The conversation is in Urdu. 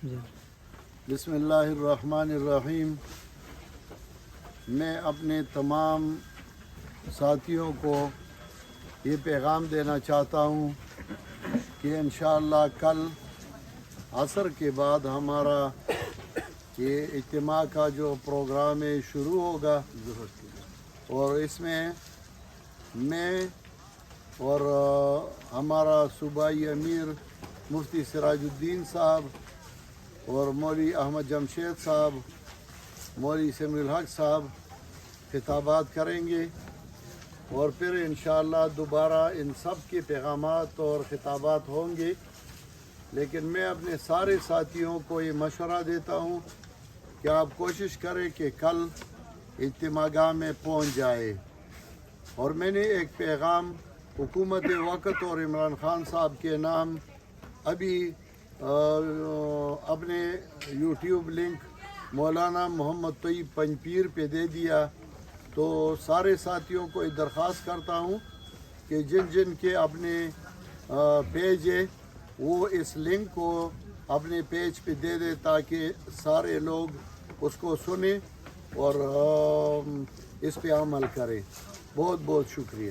بسم اللہ الرحمن الرحیم۔ میں اپنے تمام ساتھیوں کو یہ پیغام دینا چاہتا ہوں کہ انشاءاللہ کل عصر کے بعد ہمارا یہ اجتماع کا جو پروگرام ہے شروع ہوگا، اور اس میں اور ہمارا صوبائی امیر مفتی سراج الدین صاحب اور مولوی احمد جمشید صاحب، مولوی سمیر الحق صاحب خطابات کریں گے، اور پھر انشاءاللہ دوبارہ ان سب کے پیغامات اور خطابات ہوں گے۔ لیکن میں اپنے سارے ساتھیوں کو یہ مشورہ دیتا ہوں کہ آپ کوشش کریں کہ کل اجتماع گاہ میں پہنچ جائے۔ اور میں نے ایک پیغام حکومت وقت اور عمران خان صاحب کے نام ابھی اپنے یوٹیوب لنک مولانا محمد طیب پنجپیر پہ دے دیا، تو سارے ساتھیوں کو ایک درخواست کرتا ہوں کہ جن کے اپنے پیج ہے وہ اس لنک کو اپنے پیج پہ دے دے تاکہ سارے لوگ اس کو سنیں اور اس پہ عمل کریں۔ بہت بہت شکریہ۔